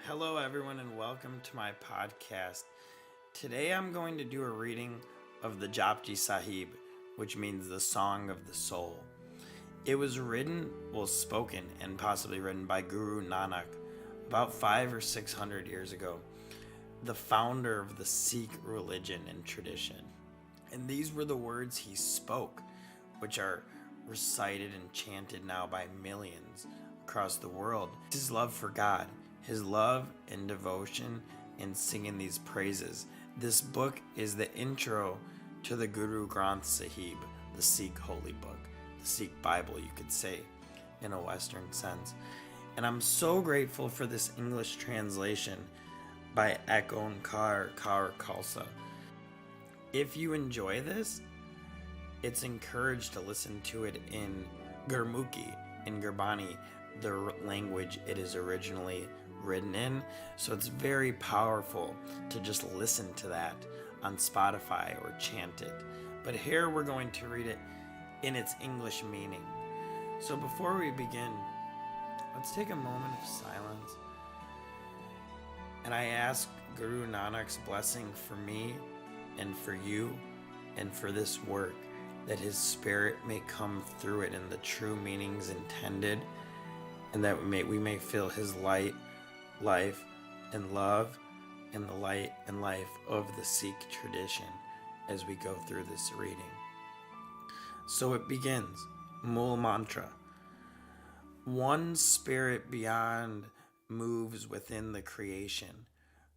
Hello, everyone, and welcome to my podcast. Today I'm going to do a reading of the Japji Sahib, which means the Song of the Soul. It was spoken and possibly written by Guru Nanak about 500 or 600 years ago, the founder of the Sikh religion and tradition. And these were the words he spoke, which are recited and chanted now by millions across the world. His love for God, his love and devotion in singing these praises. This book is the intro to the Guru Granth Sahib, the Sikh holy book, the Sikh Bible, you could say, in a Western sense. And I'm so grateful for this English translation by Ekon Kar Khalsa. If you enjoy this, it's encouraged to listen to it in Gurmukhi, in Gurbani, the language it is originally written in. So it's very powerful to just listen to that on Spotify or chant it. But here we're going to read it in its English meaning. So before we begin, let's take a moment of silence. And I ask Guru Nanak's blessing for me and for you and for this work, that his spirit may come through it in the true meanings intended, and that we may feel his light, life, and love, and the light and life of the Sikh tradition as we go through this reading. So it begins. Mool Mantra. One spirit beyond moves within the creation,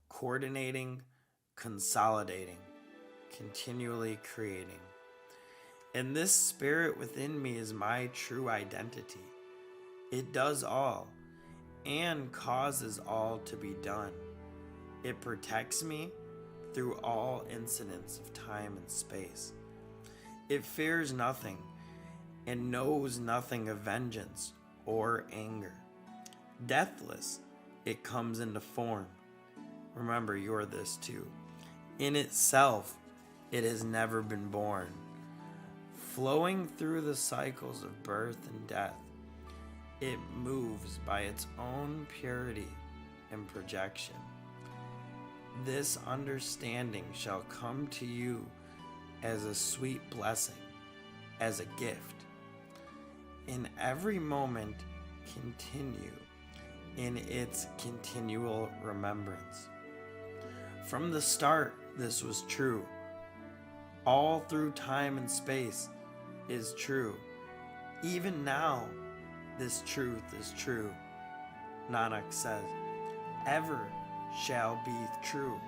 coordinating, consolidating, continually creating. And this spirit within me is my true identity. It does all and causes all to be done. It protects me through all incidents of time and space. It fears nothing and knows nothing of vengeance or anger. Deathless, it comes into form. Remember, you're this too. In itself, it has never been born. Flowing through the cycles of birth and death, it moves by its own purity and projection. This understanding shall come to you as a sweet blessing, as a gift. In every moment, continue in its continual remembrance. From the start, this was true. All through time and space is true. Even now, this truth is true. Nanak says, ever shall be true.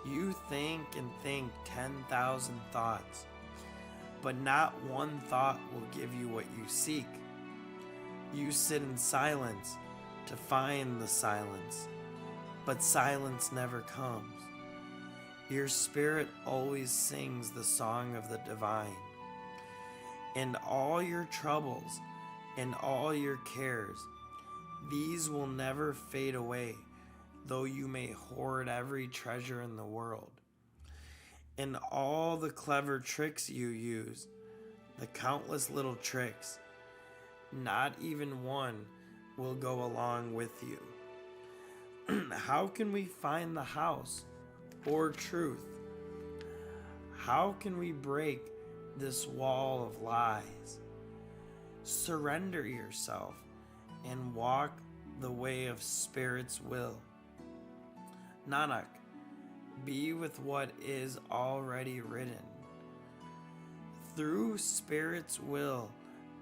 You think and think 10,000 thoughts, but not one thought will give you what you seek. You sit in silence to find the silence, but silence never comes. Your spirit always sings the song of the divine. And all your troubles and all your cares, these will never fade away, though you may hoard every treasure in the world. And all the clever tricks you use, the countless little tricks, not even one will go along with you. How can we find the house or truth? How can we break this wall of lies? Surrender yourself and walk the way of Spirit's will. Nanak, be with what is already written. Through Spirit's will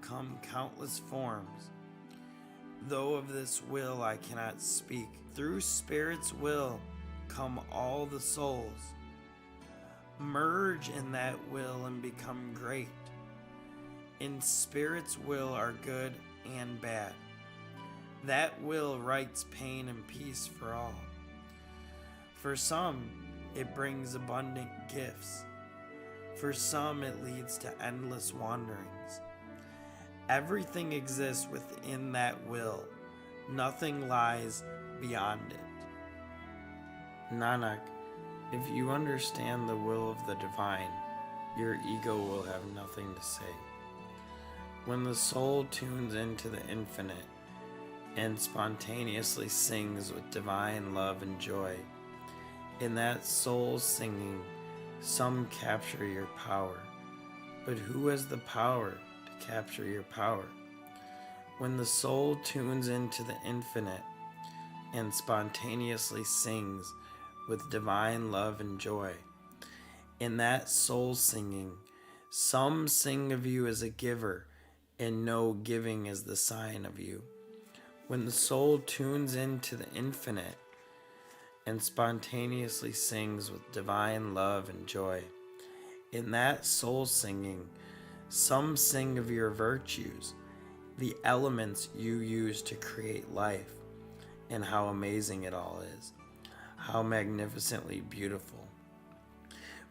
come countless forms, though of this will I cannot speak. Through Spirit's will come all the souls. Merge in that will and become great. In Spirit's will are good and bad. That will writes pain and peace for all. For some, it brings abundant gifts. For some, it leads to endless wanderings. Everything exists within that will. Nothing lies beyond it. Nanak, if you understand the will of the divine, your ego will have nothing to say. When the soul tunes into the infinite, and spontaneously sings with divine love and joy. In that soul singing, some capture your power. But who has the power to capture your power? When the soul tunes into the infinite and spontaneously sings with divine love and joy, in that soul singing, some sing of you as a giver and know giving is the sign of you. When the soul tunes into the infinite and spontaneously sings with divine love and joy, in that soul singing, some sing of your virtues, the elements you use to create life, and how amazing it all is, how magnificently beautiful.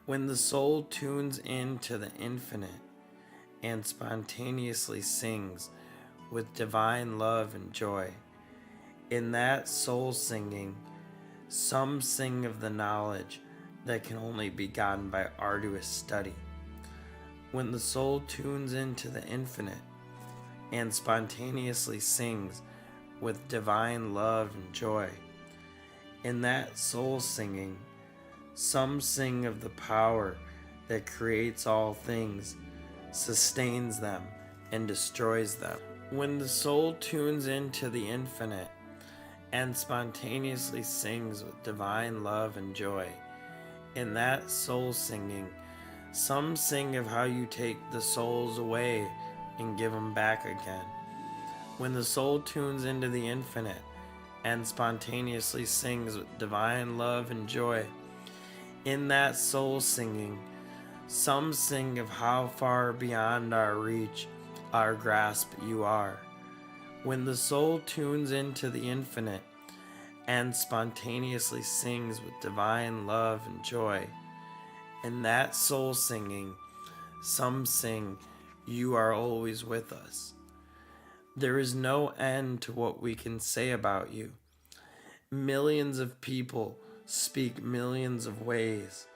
When the soul tunes into the infinite and spontaneously sings with divine love and joy, in that soul singing, some sing of the knowledge that can only be gotten by arduous study. When the soul tunes into the infinite and spontaneously sings with divine love and joy, in that soul singing, some sing of the power that creates all things, sustains them, and destroys them. When the soul tunes into the infinite and spontaneously sings with divine love and joy, in that soul singing, some sing of how you take the souls away and give them back again. When the soul tunes into the infinite and spontaneously sings with divine love and joy, in that soul singing, some sing of how far beyond our reach, our grasp you are. When the soul tunes into the infinite and spontaneously sings with divine love and joy, in that soul singing, some sing, you are always with us. There is no end to what we can say about you. Millions of people speak millions of ways.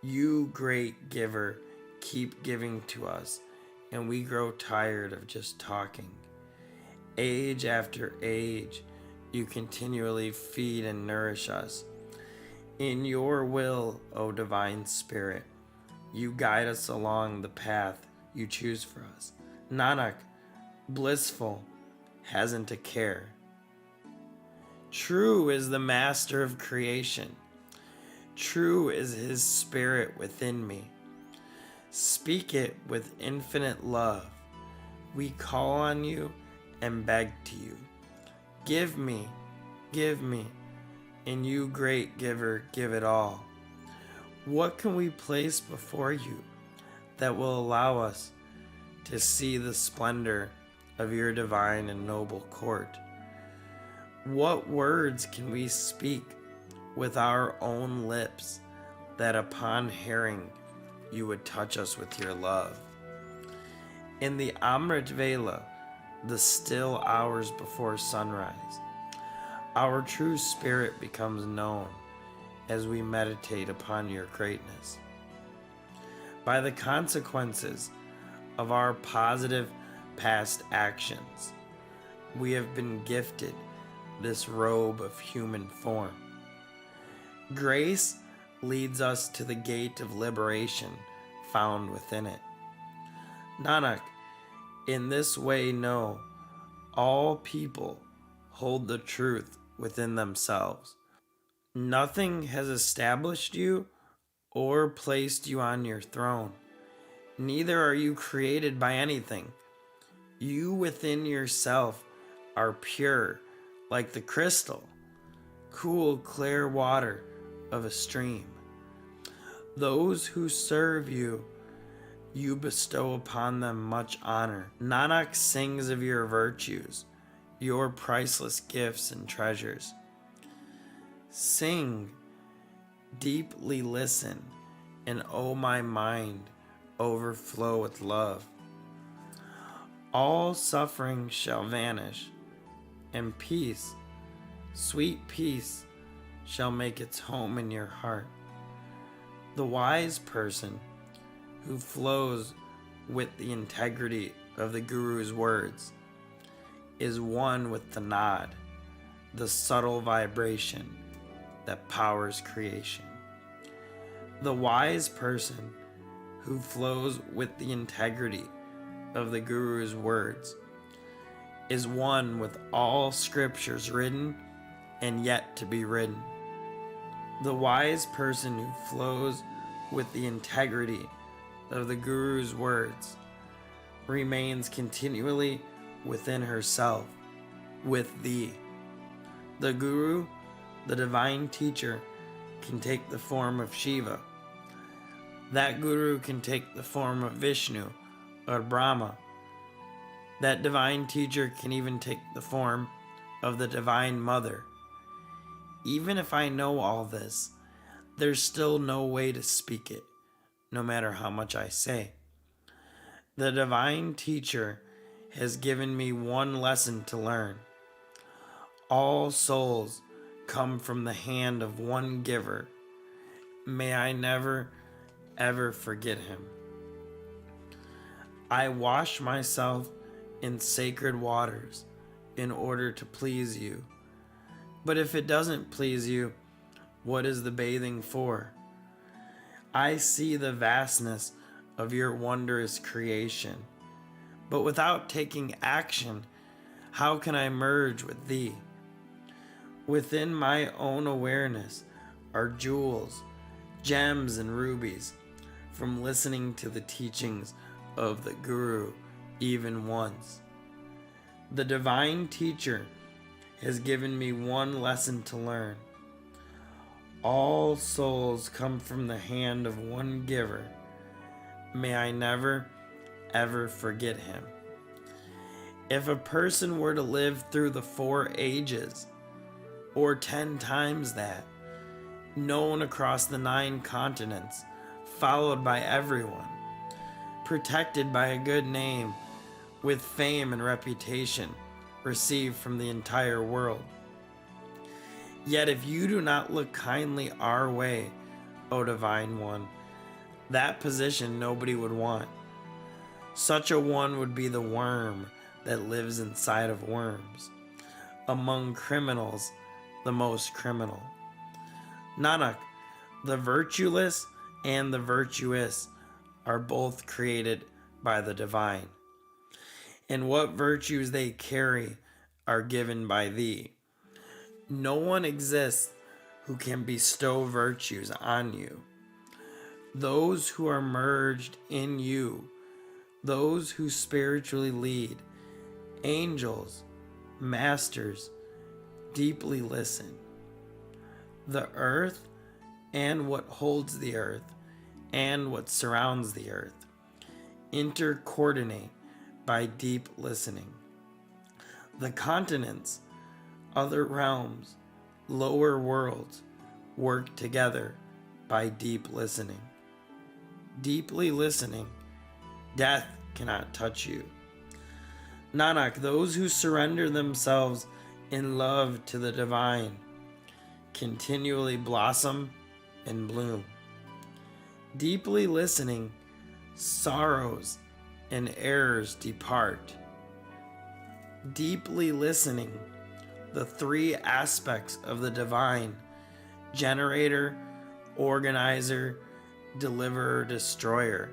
You, great giver, keep giving to us, and we grow tired of just talking. Age after age, you continually feed and nourish us. In your will, O Divine Spirit, you guide us along the path you choose for us. Nanak, blissful, hasn't a care. True is the Master of creation. True is his spirit within me. Speak it with infinite love. We call on you and beg to you. Give me, and you, great giver, give it all. What can we place before you that will allow us to see the splendor of your divine and noble court? What words can we speak with our own lips that upon hearing you would touch us with your love? In the Amrit Vela, the still hours before sunrise, our true spirit becomes known as we meditate upon your greatness. By the consequences of our positive past actions, we have been gifted this robe of human form. Grace leads us to the gate of liberation found within it. Nanak, in this way know, all people hold the truth within themselves. Nothing has established you or placed you on your throne. Neither are you created by anything. You within yourself are pure, like the crystal, cool, clear water of a stream. Those who serve you, you bestow upon them much honor. Nanak sings of your virtues, your priceless gifts and treasures. Sing, deeply listen, and oh my mind, overflow with love. All suffering shall vanish, and peace, sweet peace, shall make its home in your heart. The wise person who flows with the integrity of the Guru's words, is one with the nod, the subtle vibration that powers creation. The wise person who flows with the integrity of the Guru's words is one with all scriptures written and yet to be written. The wise person who flows with the integrity of the Guru's words remains continually within herself, with thee. The Guru, the divine teacher, can take the form of Shiva. That Guru can take the form of Vishnu or Brahma. That divine teacher can even take the form of the Divine Mother. Even if I know all this, there's still no way to speak it, no matter how much I say. The divine teacher has given me one lesson to learn. All souls come from the hand of one giver. May I never, ever forget him. I wash myself in sacred waters in order to please you. But if it doesn't please you, what is the bathing for? I see the vastness of your wondrous creation, but without taking action, how can I merge with thee? Within my own awareness are jewels, gems, and rubies from listening to the teachings of the Guru even once. The divine teacher has given me one lesson to learn. All souls come from the hand of one giver. May I never, ever forget him. If a person were to live through the 4 ages, or 10 times that, known across the 9 continents, followed by everyone, protected by a good name, with fame and reputation received from the entire world. Yet if you do not look kindly our way, O Divine One, that position nobody would want. Such a one would be the worm that lives inside of worms, among criminals the most criminal. Nanak, the virtueless and the virtuous are both created by the divine, and what virtues they carry are given by thee. No one exists who can bestow virtues on you. Those who are merged in you, those who spiritually lead, angels, masters, deeply listen. The earth and what holds the earth and what surrounds the earth intercoordinate by deep listening. The continents, other realms, lower worlds work together by deep listening. Deeply listening, death cannot touch you. Nanak, those who surrender themselves in love to the divine continually blossom and bloom. Deeply listening, sorrows and errors depart. Deeply listening, the 3 aspects of the divine, generator, organizer, deliverer, destroyer,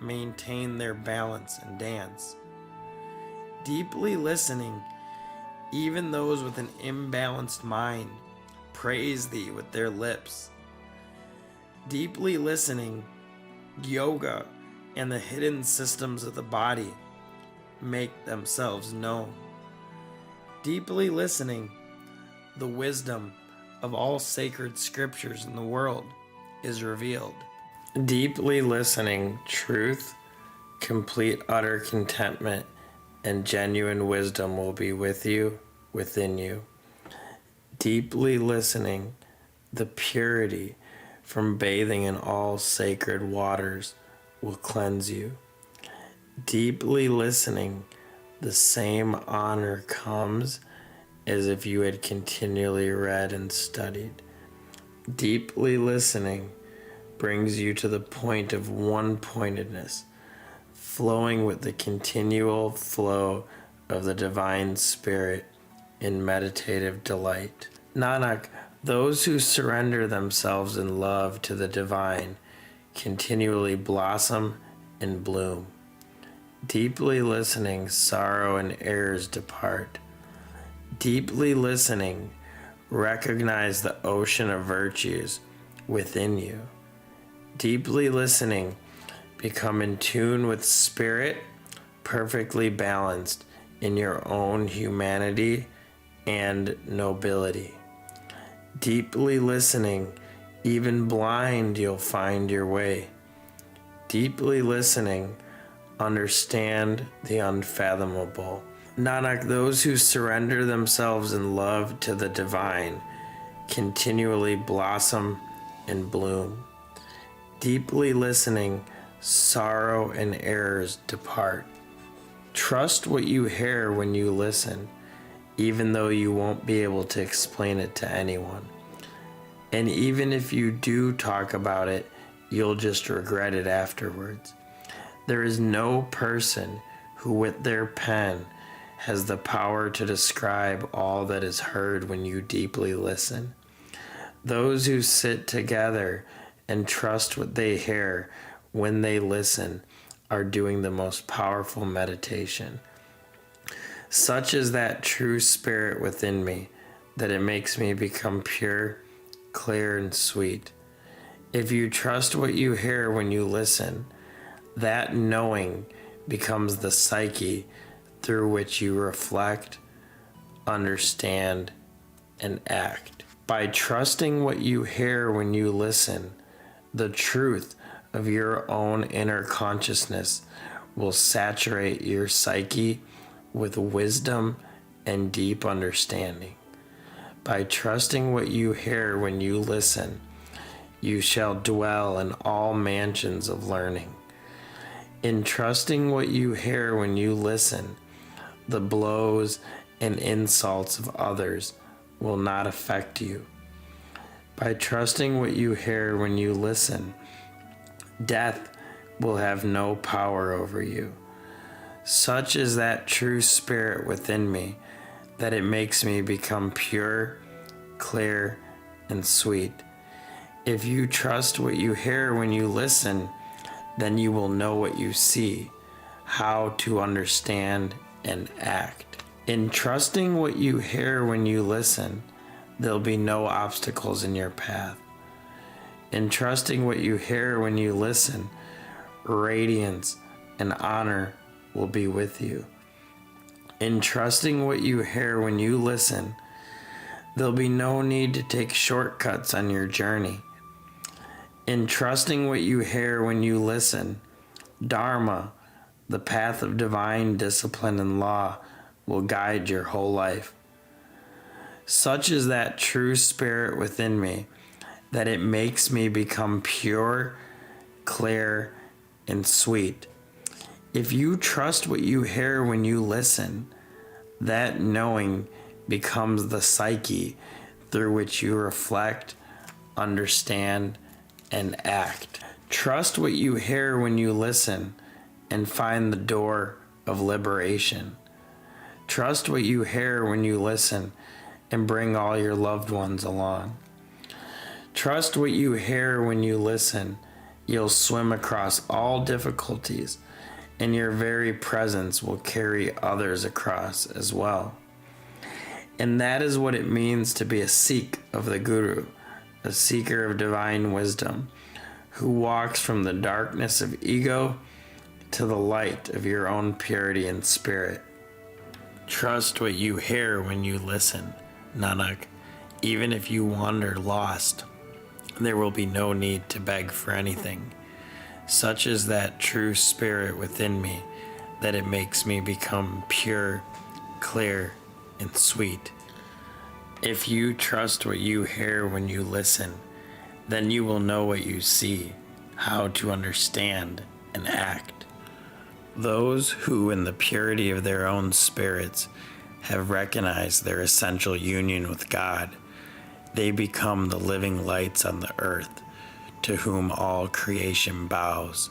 maintain their balance and dance. Deeply listening, even those with an imbalanced mind praise thee with their lips. Deeply listening, yoga and the hidden systems of the body make themselves known. Deeply listening, the wisdom of all sacred scriptures in the world is revealed. Deeply listening, truth, complete utter contentment, and genuine wisdom will be with you, within you. Deeply listening, the purity from bathing in all sacred waters will cleanse you. Deeply listening, the same honor comes as if you had continually read and studied. Deeply listening brings you to the point of one-pointedness, flowing with the continual flow of the divine spirit in meditative delight. Nanak, those who surrender themselves in love to the divine continually blossom and bloom. Deeply listening, sorrow and errors depart. Deeply listening, recognize the ocean of virtues within you. Deeply listening, become in tune with spirit, perfectly balanced in your own humanity and nobility. Deeply listening, even blind you'll find your way. Deeply listening, understand the unfathomable. Nanak, those who surrender themselves in love to the divine continually blossom and bloom. Deeply listening, sorrow and errors depart. Trust what you hear when you listen, even though you won't be able to explain it to anyone. And even if you do talk about it, you'll just regret it afterwards. There is no person who with their pen has the power to describe all that is heard when you deeply listen. Those who sit together and trust what they hear when they listen are doing the most powerful meditation. Such is that true spirit within me that it makes me become pure, clear, and sweet. If you trust what you hear when you listen, that knowing becomes the psyche through which you reflect, understand, and act. By trusting what you hear when you listen, the truth of your own inner consciousness will saturate your psyche with wisdom and deep understanding. By trusting what you hear when you listen, you shall dwell in all mansions of learning. In trusting what you hear when you listen, the blows and insults of others will not affect you. By trusting what you hear when you listen, death will have no power over you. Such is that true spirit within me that it makes me become pure, clear, and sweet. If you trust what you hear when you listen, then you will know what you see, how to understand and act. In trusting what you hear when you listen, there'll be no obstacles in your path. In trusting what you hear when you listen, radiance and honor will be with you. In trusting what you hear when you listen, there'll be no need to take shortcuts on your journey. In trusting what you hear when you listen, Dharma, the path of divine discipline and law, will guide your whole life. Such is that true spirit within me that it makes me become pure, clear, and sweet. If you trust what you hear when you listen, that knowing becomes the psyche through which you reflect, understand, and act. Trust what you hear when you listen and find the door of liberation. Trust what you hear when you listen and bring all your loved ones along. Trust what you hear when you listen. You'll swim across all difficulties, and your very presence will carry others across as well. And that is what it means to be a Sikh of the Guru, a seeker of divine wisdom, who walks from the darkness of ego to the light of your own purity and spirit. Trust what you hear when you listen, Nanak. Even if you wander lost, there will be no need to beg for anything. Such is that true spirit within me that it makes me become pure, clear, and sweet. If you trust what you hear when you listen, then you will know what you see, how to understand and act. Those who, in the purity of their own spirits, have recognized their essential union with God, they become the living lights on the earth, to whom all creation bows.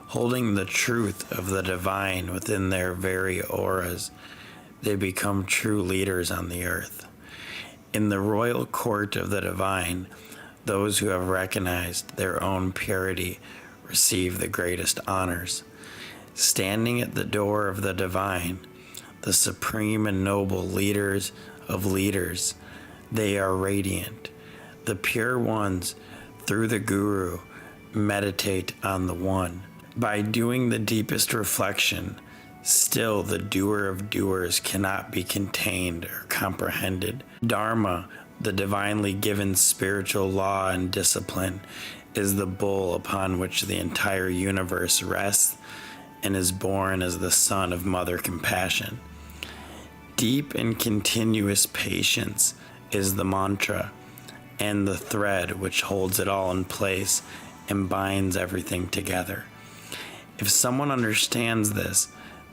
Holding the truth of the divine within their very auras, they become true leaders on the earth. In the royal court of the divine, those who have recognized their own purity receive the greatest honors. Standing at the door of the divine, the supreme and noble leaders of leaders, they are radiant. The pure ones, through the Guru, meditate on the One. By doing the deepest reflection, still the doer of doers cannot be contained or comprehended. Dharma, the divinely given spiritual law and discipline, is the bull upon which the entire universe rests and is born as the son of Mother Compassion. Deep and continuous patience is the mantra and the thread which holds it all in place and binds everything together. If someone understands this,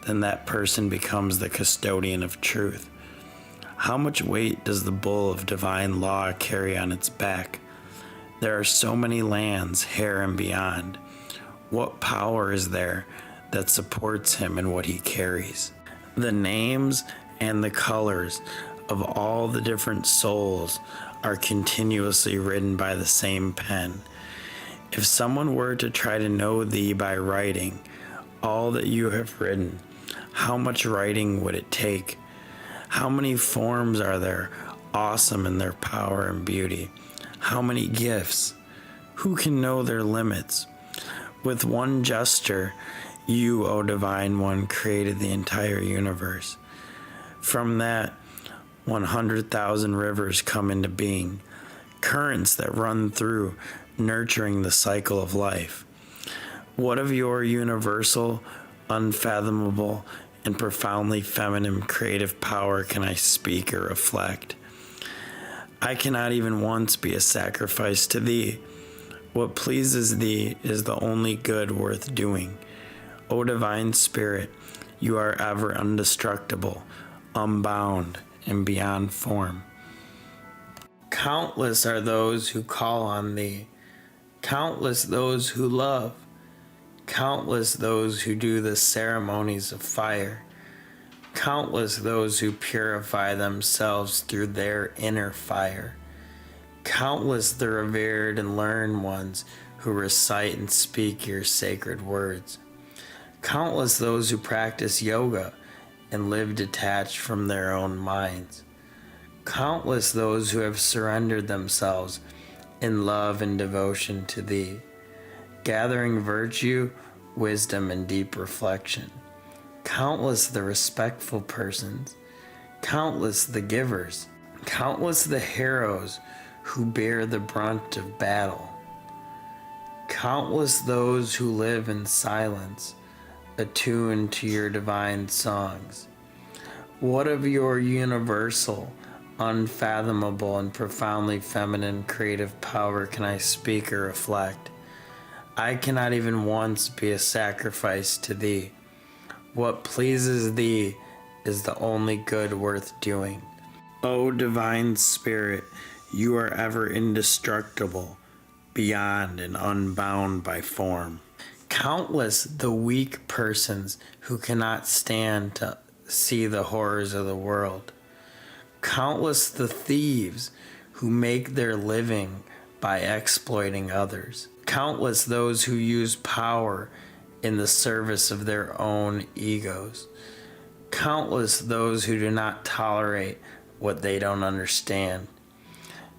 then that person becomes the custodian of truth. How much weight does the bull of divine law carry on its back? There are so many lands, here and beyond. What power is there that supports him in what he carries? The names and the colors of all the different souls are continuously written by the same pen. If someone were to try to know thee by writing all that you have written, how much writing would it take? How many forms are there, awesome in their power and beauty? How many gifts? Who can know their limits? With one gesture, you, O Divine One, created the entire universe. From that, 100,000 rivers come into being, currents that run through, nurturing the cycle of life. What of your universal, unfathomable, and profoundly feminine creative power can I speak or reflect? I cannot even once be a sacrifice to thee. What pleases thee is the only good worth doing. O Divine Spirit, you are ever indestructible, unbound, and beyond form. Countless are those who call on thee, countless those who love, countless those who do the ceremonies of fire, countless those who purify themselves through their inner fire, countless the revered and learned ones who recite and speak your sacred words, countless those who practice yoga and live detached from their own minds, countless those who have surrendered themselves in love and devotion to thee, gathering virtue, wisdom, and deep reflection. Countless the respectful persons, countless the givers, countless the heroes who bear the brunt of battle, countless those who live in silence, attuned to your divine songs. What of your universal, unfathomable, and profoundly feminine creative power can I speak or reflect? I cannot even once be a sacrifice to thee. What pleases thee is the only good worth doing. O Divine Spirit, you are ever indestructible, beyond and unbound by form. Countless the weak persons who cannot stand to see the horrors of the world. Countless the thieves who make their living by exploiting others. Countless those who use power in the service of their own egos. Countless those who do not tolerate what they don't understand.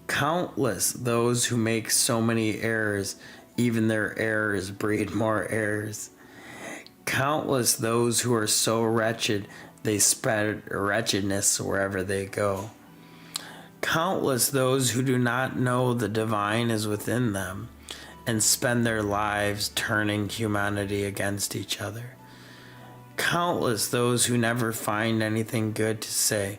Countless those who make so many errors, even their errors breed more errors. Countless those who are so wretched they spread wretchedness wherever they go. Countless those who do not know the divine is within them and spend their lives turning humanity against each other. Countless those who never find anything good to say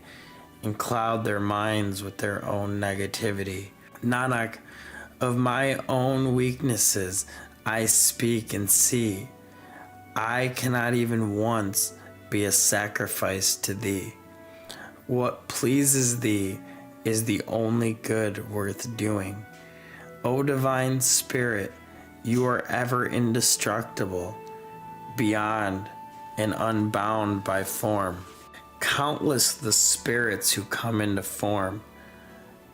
and cloud their minds with their own negativity. Nanak, of my own weaknesses I speak and see. I cannot even once be a sacrifice to thee. What pleases thee is the only good worth doing. O Divine Spirit, you are ever indestructible, beyond and unbound by form. Countless the spirits who come into form,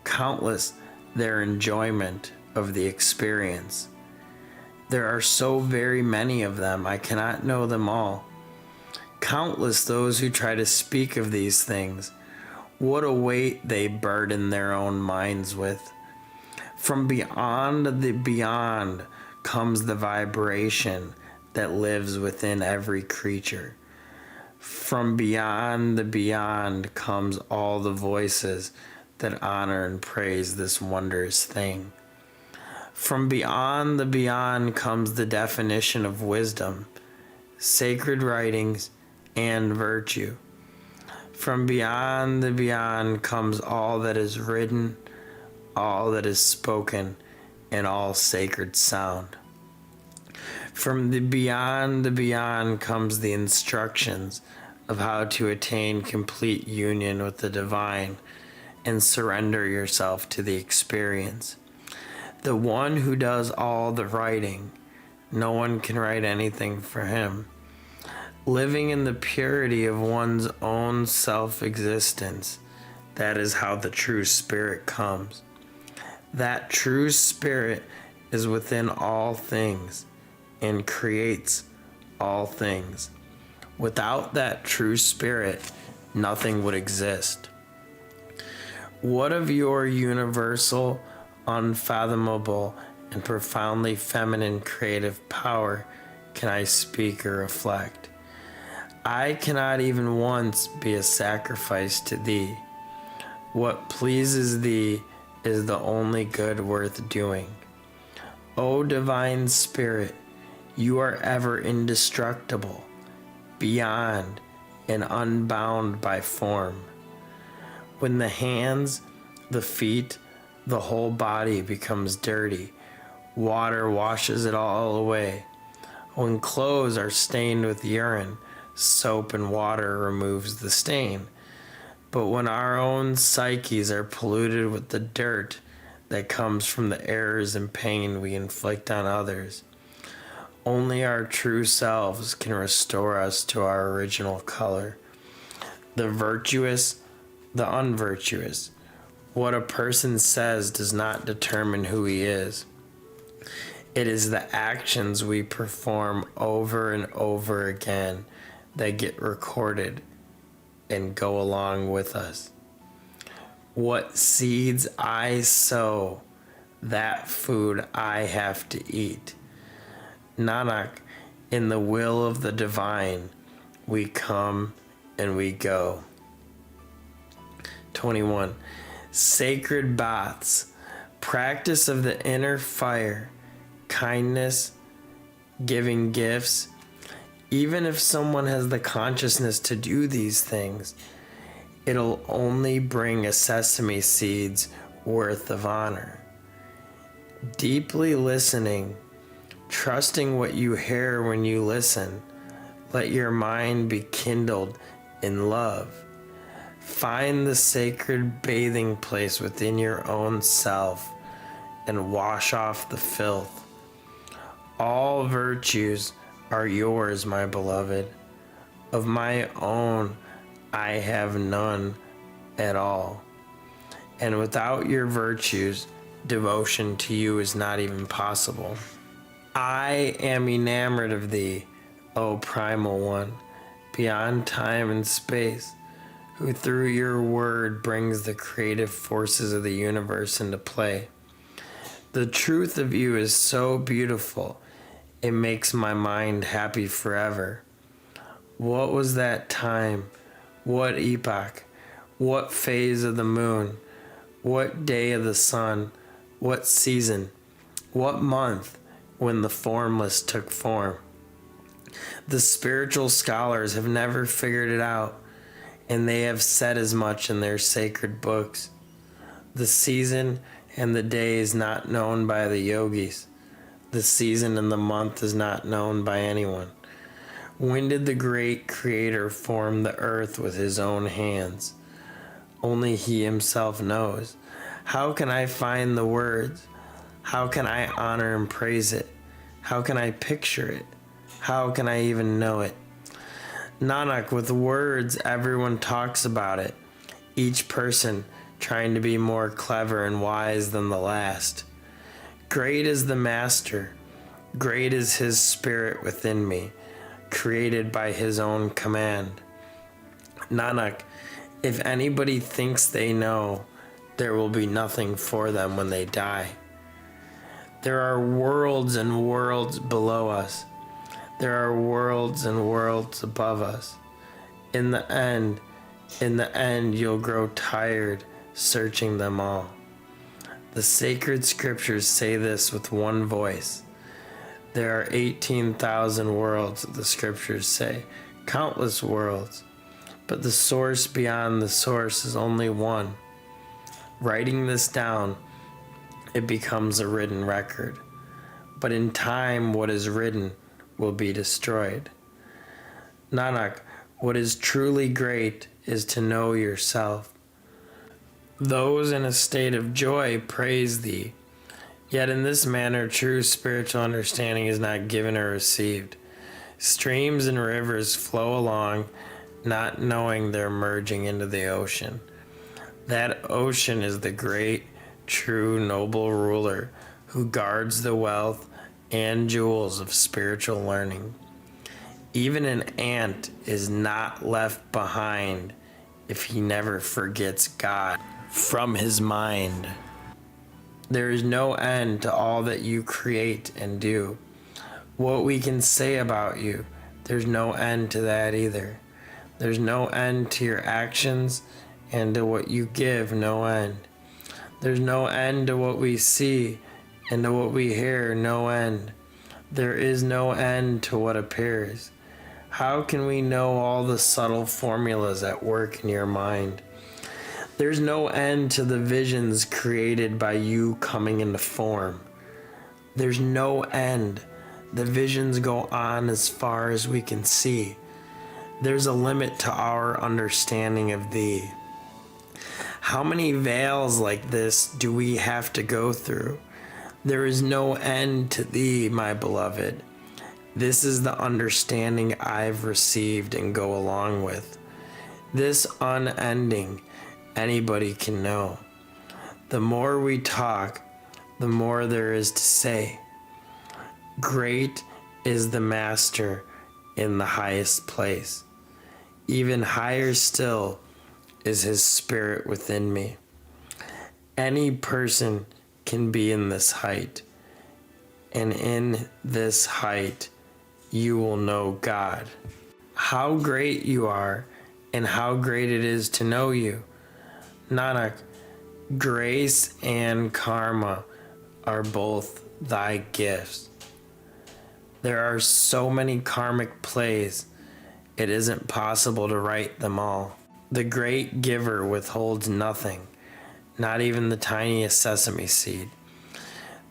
countless their enjoyment of the experience. There are so very many of them, I cannot know them all. Countless those who try to speak of these things, what a weight they burden their own minds with. From beyond the beyond comes the vibration that lives within every creature. From beyond the beyond comes all the voices that honor and praise this wondrous thing. From beyond the beyond comes the definition of wisdom, sacred writings, and virtue. From beyond the beyond comes all that is written, all that is spoken, and all sacred sound. From the beyond comes the instructions of how to attain complete union with the divine and surrender yourself to the experience. The one who does all the writing, no one can write anything for him. Living in the purity of one's own self-existence, that is how the true spirit comes. That true spirit is within all things and creates all things. Without that true spirit, nothing would exist. What of your universal, unfathomable, and profoundly feminine creative power can I speak or reflect? I cannot even once be a sacrifice to thee. What pleases thee is the only good worth doing. O divine spirit, you are ever indestructible, beyond and unbound by form. When the hands, the feet, the whole body becomes dirty, water washes it all away. When clothes are stained with urine, soap and water removes the stain. But when our own psyches are polluted with the dirt that comes from the errors and pain we inflict on others, only our true selves can restore us to our original color. The virtuous, the unvirtuous. What a person says does not determine who he is. It is the actions we perform over and over again that get recorded and go along with us. What seeds I sow, that food I have to eat. Nanak, in the will of the divine, we come and we go. 21. Sacred baths, practice of the inner fire, kindness, giving gifts. Even if someone has the consciousness to do these things, it'll only bring a sesame seed's worth of honor. Deeply listening, trusting what you hear when you listen, let your mind be kindled in love. Find the sacred bathing place within your own self and wash off the filth. All virtues are yours, my beloved. Of my own, I have none at all. And without your virtues, devotion to you is not even possible. I am enamored of thee, O primal one, beyond time and space, who through your word brings the creative forces of the universe into play. The truth of you is so beautiful, it makes my mind happy forever. What was that time? What epoch? What phase of the moon? What day of the sun? What season? What month when the formless took form? The spiritual scholars have never figured it out, and they have said as much in their sacred books. The season and the day is not known by the yogis. The season and the month is not known by anyone. When did the great Creator form the earth with his own hands? Only he himself knows. How can I find the words? How can I honor and praise it? How can I picture it? How can I even know it? Nanak, with words, everyone talks about it, each person trying to be more clever and wise than the last. Great is the Master, great is his spirit within me, created by his own command. Nanak, if anybody thinks they know, there will be nothing for them when they die. There are worlds and worlds below us. There are worlds and worlds above us. In the end, you'll grow tired searching them all. The sacred scriptures say this with one voice. There are 18,000 worlds, the scriptures say, countless worlds, but the source beyond the source is only one. Writing this down, it becomes a written record, but in time what is written will be destroyed. Nanak, what is truly great is to know yourself. Those in a state of joy praise thee, yet in this manner true spiritual understanding is not given or received. Streams and rivers flow along, not knowing they're merging into the ocean. That ocean is the great, true, noble ruler who guards the wealth and jewels of spiritual learning. Even an ant is not left behind if he never forgets God from his mind. There is no end to all that you create and do. What we can say about you, there's no end to that either. There's no end to your actions, and to what you give, no end. There's no end to what we see, and to what we hear, no end. There is no end to what appears. How can we know all the subtle formulas at work in your mind? There's no end to the visions created by you coming into form. There's no end. The visions go on as far as we can see. There's a limit to our understanding of thee. How many veils like this do we have to go through? There is no end to thee, my beloved. This is the understanding I've received and go along with. This unending, anybody can know. The more we talk, the more there is to say. Great is the Master in the highest place. Even higher still is his spirit within me. Any person can be in this height, and in this height you will know God. How great you are, and how great it is to know you. Nanak, grace and karma are both thy gifts. There are so many karmic plays, it isn't possible to write them all. The great giver withholds nothing, not even the tiniest sesame seed.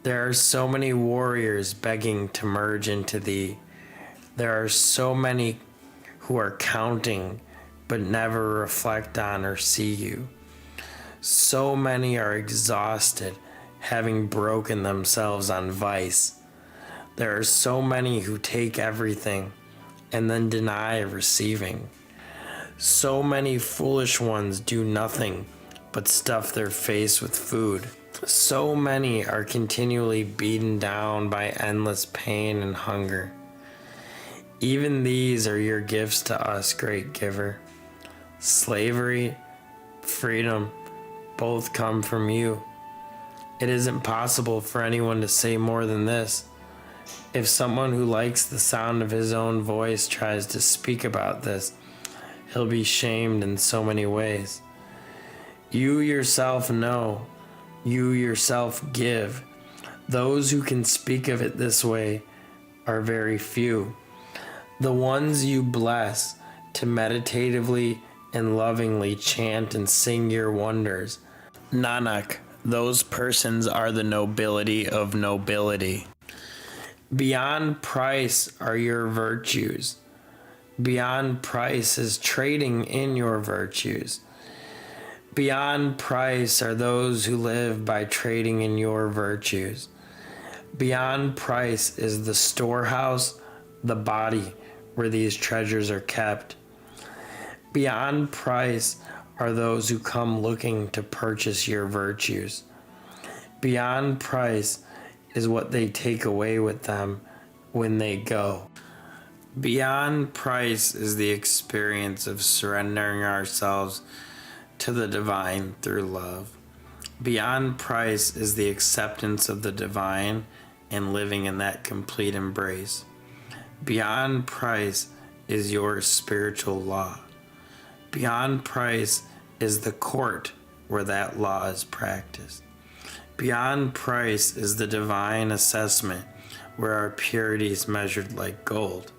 There are so many warriors begging to merge into thee. There are so many who are counting but never reflect on or see you. So many are exhausted, having broken themselves on vice. There are so many who take everything and then deny receiving. So many foolish ones do nothing but stuff their face with food. So many are continually beaten down by endless pain and hunger. Even these are your gifts to us, great giver. Slavery, freedom, both come from you. It isn't possible for anyone to say more than this. If someone who likes the sound of his own voice tries to speak about this, he'll be shamed in so many ways. You yourself know, you yourself give. Those who can speak of it this way are very few. The ones you bless to meditatively and lovingly chant and sing your wonders. Nanak, those persons are the nobility of nobility. Beyond price are your virtues. Beyond price is trading in your virtues. Beyond price are those who live by trading in your virtues. Beyond price is the storehouse, the body where these treasures are kept. Beyond price are those who come looking to purchase your virtues. Beyond price is what they take away with them when they go. Beyond price is the experience of surrendering ourselves to the divine through love. Beyond price is the acceptance of the divine and living in that complete embrace. Beyond price is your spiritual law. Beyond price is the court where that law is practiced. Beyond price is the divine assessment where our purity is measured like gold.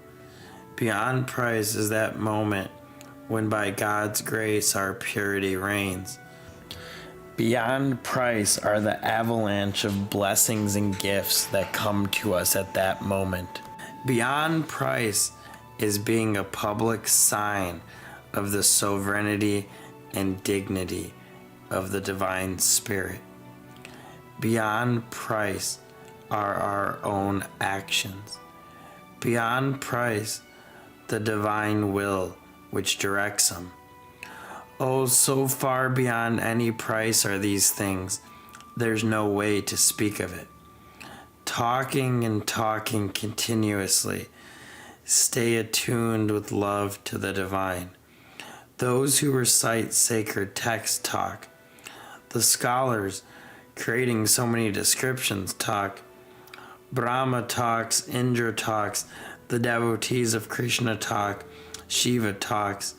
Beyond price is that moment when by God's grace our purity reigns. Beyond price are the avalanche of blessings and gifts that come to us at that moment. Beyond price is being a public sign of the sovereignty and dignity of the divine spirit. Beyond price are our own actions. Beyond price, the divine will which directs them. Oh, so far beyond any price are these things, there's no way to speak of it. Talking and talking continuously, stay attuned with love to the divine. Those who recite sacred texts talk. The scholars, creating so many descriptions, talk. Brahma talks, Indra talks, the devotees of Krishna talk, Shiva talks,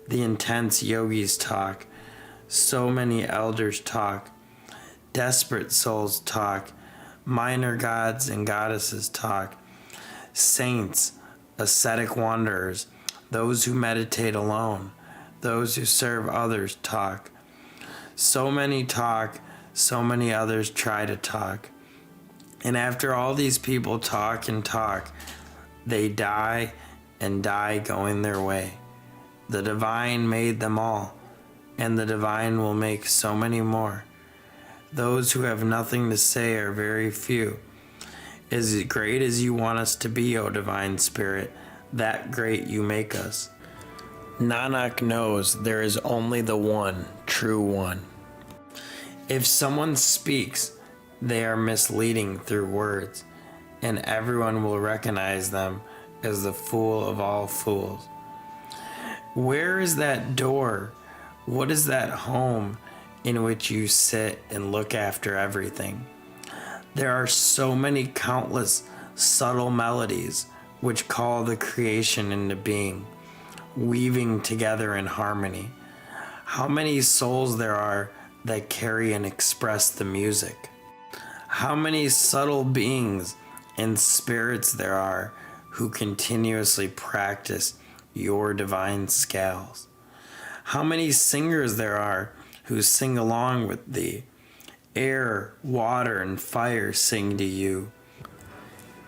the intense yogis talk, so many elders talk, desperate souls talk, minor gods and goddesses talk, saints, ascetic wanderers, those who meditate alone, those who serve others talk. So many talk, so many others try to talk. And after all these people talk and talk, they die and die going their way. The divine made them all, and the divine will make so many more. Those who have nothing to say are very few. As great as you want us to be, O divine spirit, that great you make us. Nanak knows there is only the one, true one. If someone speaks, they are misleading through words, and everyone will recognize them as the fool of all fools. Where is that door? What is that home in which you sit and look after everything? There are so many countless subtle melodies which call the creation into being, weaving together in harmony. How many souls there are that carry and express the music. How many subtle beings and spirits there are who continuously practice your divine scales. How many singers there are who sing along with thee. Air, water, and fire sing to you.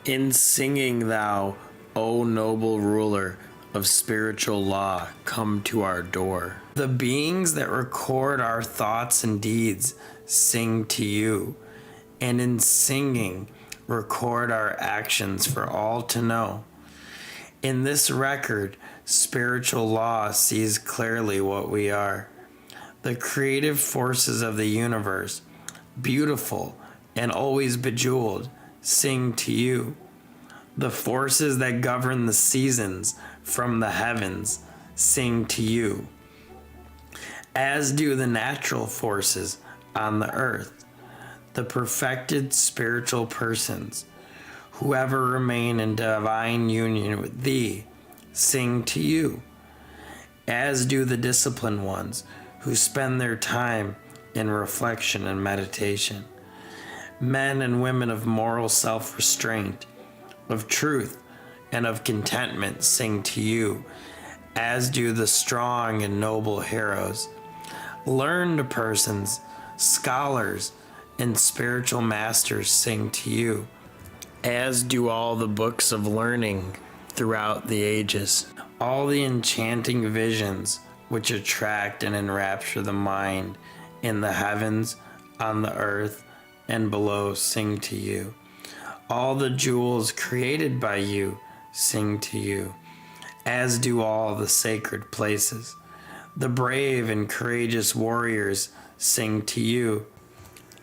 In singing thou, O noble ruler of spiritual law, come to our door. The beings that record our thoughts and deeds sing to you, and in singing record our actions for all to know. In this record, spiritual law sees clearly what we are. The creative forces of the universe, beautiful and always bejeweled, sing to you. The forces that govern the seasons from the heavens sing to you, as do the natural forces on the earth. The perfected spiritual persons, who ever remain in divine union with thee, sing to you, as do the disciplined ones who spend their time in reflection and meditation. Men and women of moral self-restraint, of truth, and of contentment sing to you, as do the strong and noble heroes. Learned persons, scholars, and spiritual masters sing to you, as do all the books of learning throughout the ages. All the enchanting visions which attract and enrapture the mind in the heavens, on the earth, and below sing to you. All the jewels created by you sing to you, as do all the sacred places. The brave and courageous warriors sing to you,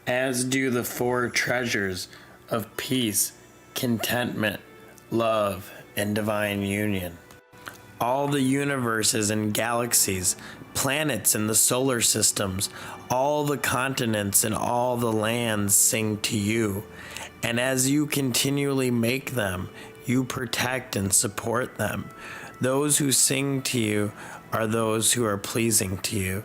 as do the four treasures of peace, contentment, love, and divine union. All the universes and galaxies, planets in the solar systems, all the continents and all the lands sing to you. And as you continually make them, you protect and support them. Those who sing to you are those who are pleasing to you.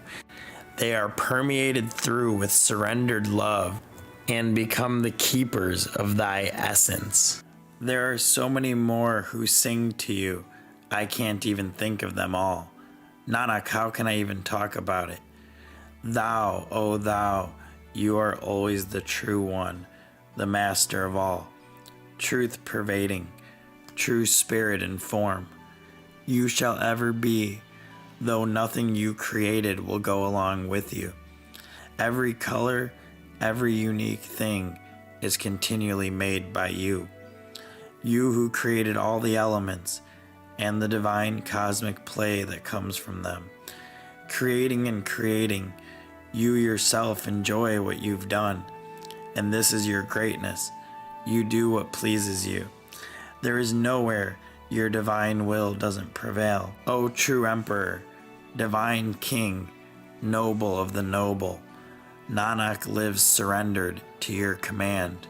They are permeated through with surrendered love and become the keepers of thy essence. There are so many more who sing to you, I can't even think of them all. Nanak, how can I even talk about it? Thou, O thou, you are always the true one, the master of all, truth pervading, true spirit and form. You shall ever be, though nothing you created will go along with you. Every color, every unique thing is continually made by you. You who created all the elements and the divine cosmic play that comes from them. Creating and creating, you yourself enjoy what you've done, and this is your greatness. You do what pleases you. There is nowhere your divine will doesn't prevail. O true Emperor, divine King, noble of the noble, Nanak lives surrendered to your command.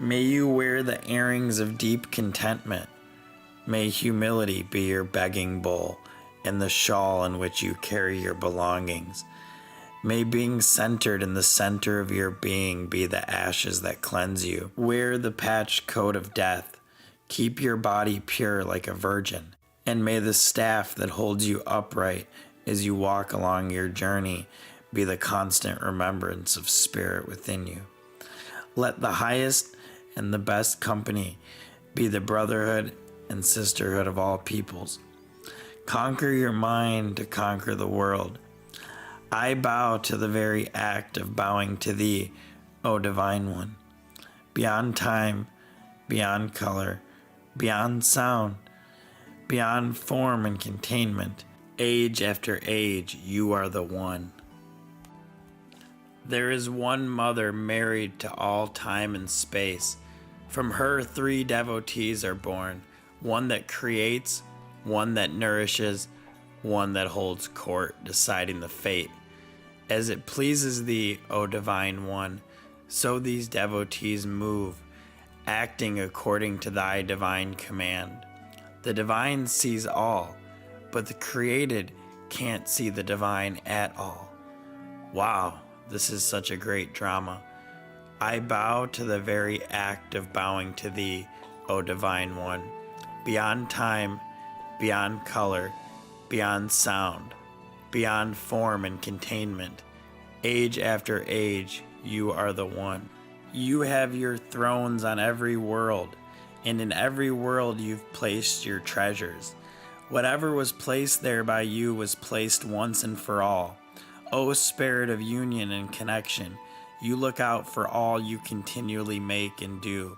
May you wear the earrings of deep contentment. May humility be your begging bowl and the shawl in which you carry your belongings. May being centered in the center of your being be the ashes that cleanse you. Wear the patched coat of death. Keep your body pure like a virgin. And may the staff that holds you upright as you walk along your journey be the constant remembrance of spirit within you. Let the highest and the best company be the brotherhood and sisterhood of all peoples. Conquer your mind to conquer the world. I bow to the very act of bowing to thee, O Divine One. Beyond time, beyond color, beyond sound, beyond form and containment, age after age, you are the one. There is one mother married to all time and space. From her 3 devotees are born, one that creates, one that nourishes, one that holds court, deciding the fate. As it pleases thee, O Divine One, so these devotees move, acting according to thy divine command. The divine sees all, but the created can't see the divine at all. Wow, this is such a great drama. I bow to the very act of bowing to thee, O Divine One. Beyond time, beyond color, beyond sound, beyond form and containment, age after age, you are the one. You have your thrones on every world, and in every world you've placed your treasures. Whatever was placed there by you was placed once and for all. O Spirit of union and connection, you look out for all you continually make and do.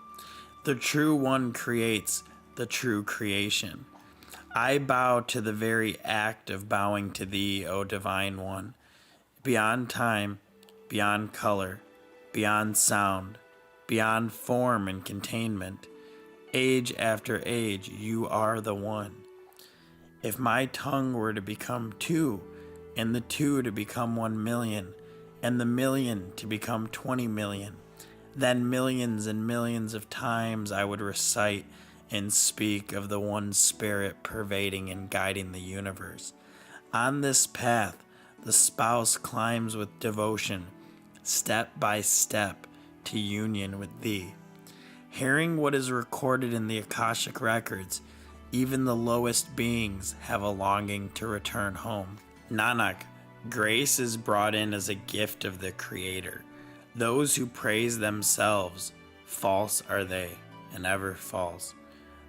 The true one creates the true creation. I bow to the very act of bowing to thee, O Divine One. Beyond time, beyond color, beyond sound, beyond form and containment, age after age, you are the one. If my tongue were to become 2, and the 2 to become 1 million, and the million to become 20 million, then millions and millions of times I would recite and speak of the one Spirit pervading and guiding the universe. On this path, the spouse climbs with devotion, step by step, to union with thee. Hearing what is recorded in the Akashic records, even the lowest beings have a longing to return home. Nanak, grace is brought in as a gift of the Creator. Those who praise themselves, false are they, and ever false.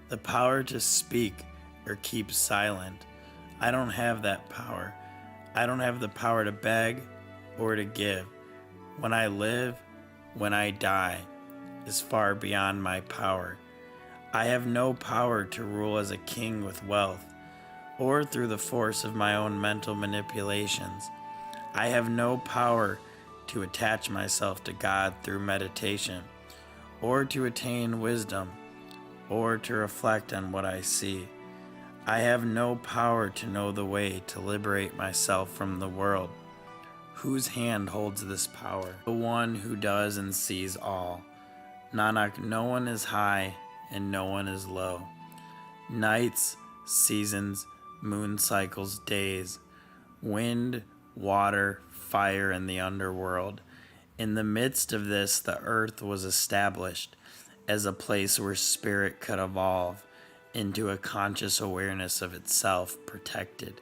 The power to speak or keep silent, I don't have that power. I don't have the power to beg or to give. When I live, when I die, is far beyond my power. I have no power to rule as a king with wealth. or through the force of my own mental manipulations. I have no power to attach myself to God through meditation, or to attain wisdom, or to reflect on what I see. I have no power to know the way to liberate myself from the world. Whose hand holds this power? The one who does and sees all. Nanak, no one is high and no one is low. Nights, seasons, moon cycles, days, wind, water, fire, and the underworld. In the midst of this, the earth was established as a place where spirit could evolve into a conscious awareness of itself, protected.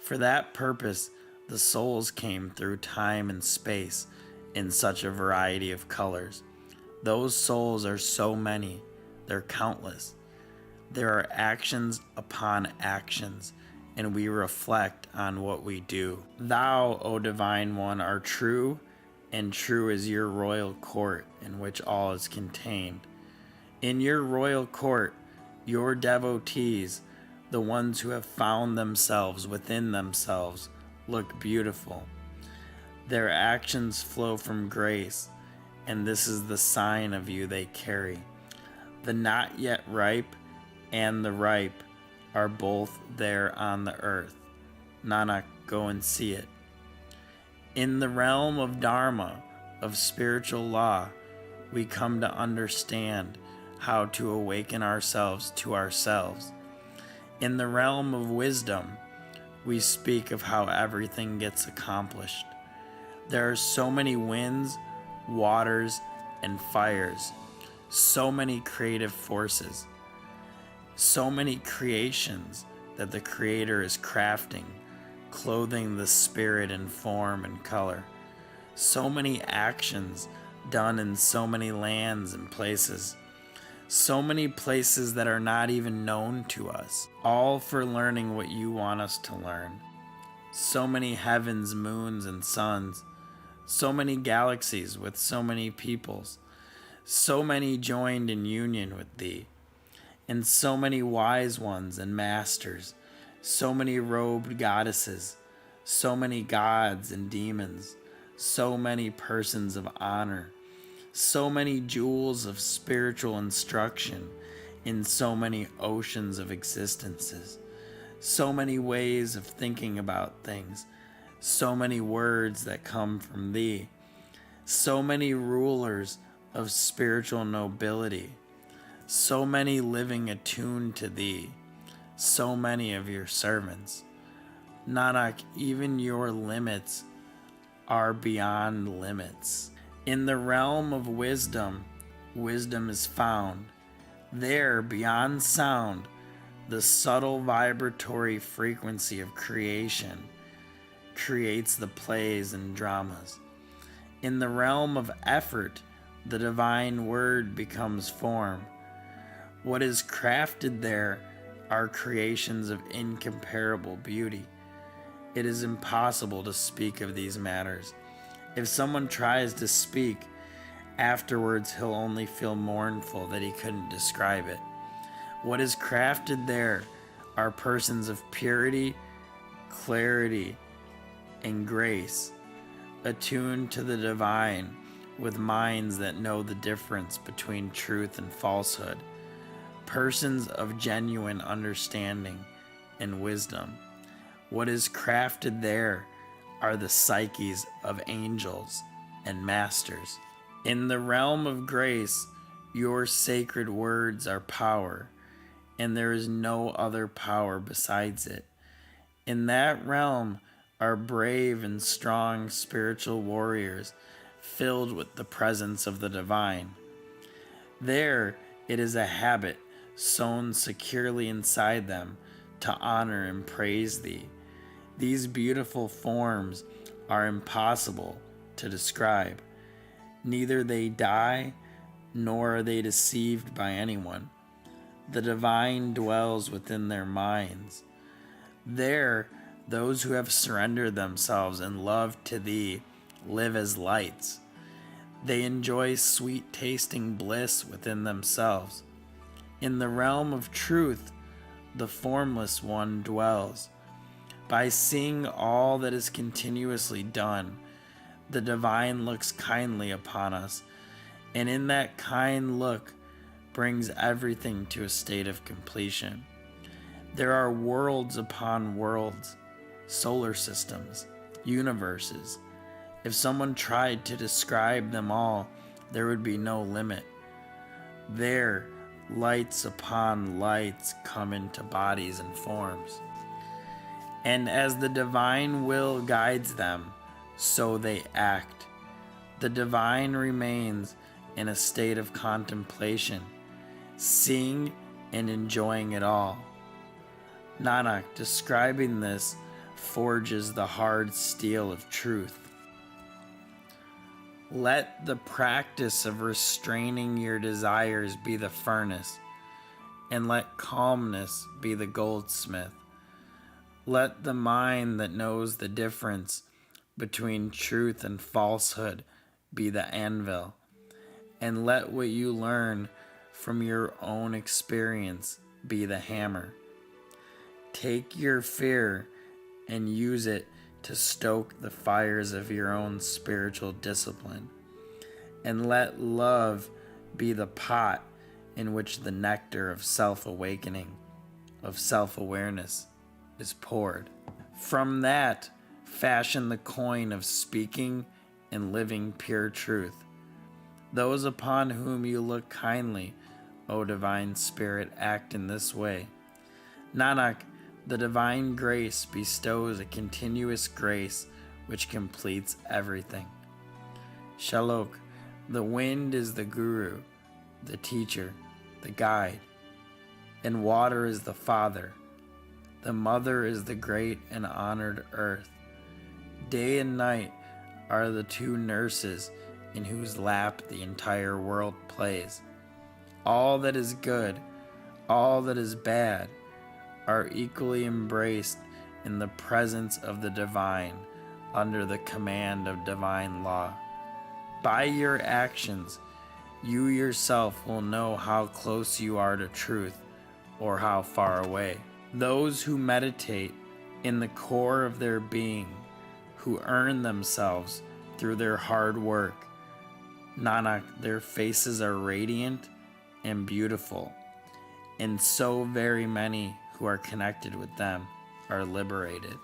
For that purpose, the souls came through time and space in such a variety of colors. Those souls are so many, they're countless. There are actions upon actions, and we reflect on what we do. Thou, O Divine One, are true, and true is your royal court in which all is contained. In your royal court, your devotees, the ones who have found themselves within themselves, look beautiful. Their actions flow from grace, and this is the sign of you they carry. The not yet ripe and the ripe are both there on the earth. Nanak, go and see it. In the realm of Dharma, of spiritual law, we come to understand how to awaken ourselves to ourselves. In the realm of wisdom, we speak of how everything gets accomplished. There are so many winds, waters, and fires, so many creative forces, so many creations that the Creator is crafting, clothing the spirit in form and color. So many actions done in so many lands and places. So many places that are not even known to us, all for learning what you want us to learn. So many heavens, moons, and suns, so many galaxies with so many peoples, so many joined in union with thee, and so many wise ones and masters, so many robed goddesses, so many gods and demons, so many persons of honor, so many jewels of spiritual instruction in so many oceans of existences, so many ways of thinking about things, so many words that come from thee, so many rulers of spiritual nobility, so many living attuned to thee, so many of your servants. Nanak, even your limits are beyond limits. In the realm of wisdom, wisdom is found. There, beyond sound, the subtle vibratory frequency of creation creates the plays and dramas. In the realm of effort, the divine word becomes form. What is crafted there are creations of incomparable beauty. It is impossible to speak of these matters. If someone tries to speak, afterwards he'll only feel mournful that he couldn't describe it. What is crafted there are persons of purity, clarity, and grace, attuned to the divine, with minds that know the difference between truth and falsehood, persons of genuine understanding and wisdom. What is crafted there are the psyches of angels and masters. In the realm of grace, your sacred words are power, and there is no other power besides it. In that realm are brave and strong spiritual warriors filled with the presence of the divine. There it is a habit sewn securely inside them to honor and praise thee. These beautiful forms are impossible to describe. Neither they die, nor are they deceived by anyone. The divine dwells within their minds. There, those who have surrendered themselves in love to thee live as lights. They enjoy sweet-tasting bliss within themselves. In the realm of truth, the formless one dwells. By seeing all that is continuously done, the divine looks kindly upon us, and in that kind look brings everything to a state of completion. There are worlds upon worlds, solar systems, universes. If someone tried to describe them all, there would be no limit. There, lights upon lights come into bodies and forms. And as the divine will guides them, so they act. The divine remains in a state of contemplation, seeing and enjoying it all. Nanak, describing this, forges the hard steel of truth. Let the practice of restraining your desires be the furnace, and let calmness be the goldsmith. Let the mind that knows the difference between truth and falsehood be the anvil, and let what you learn from your own experience be the hammer. Take your fear and use it to stoke the fires of your own spiritual discipline, and let love be the pot in which the nectar of self-awakening, of self-awareness is poured. From that, fashion the coin of speaking and living pure truth. Those upon whom you look kindly, O Divine Spirit, act in this way. Nanak, the divine grace bestows a continuous grace which completes everything. Shalok, the wind is the guru, the teacher, the guide, and water is the father. The mother is the great and honored earth. Day and night are the two nurses in whose lap the entire world plays. All that is good, all that is bad, are equally embraced in the presence of the divine, under the command of divine law. By your actions, you yourself will know how close you are to truth or how far away. Those who meditate in the core of their being, who earn themselves through their hard work, Nanak, their faces are radiant and beautiful, and so very many who are connected with them are liberated.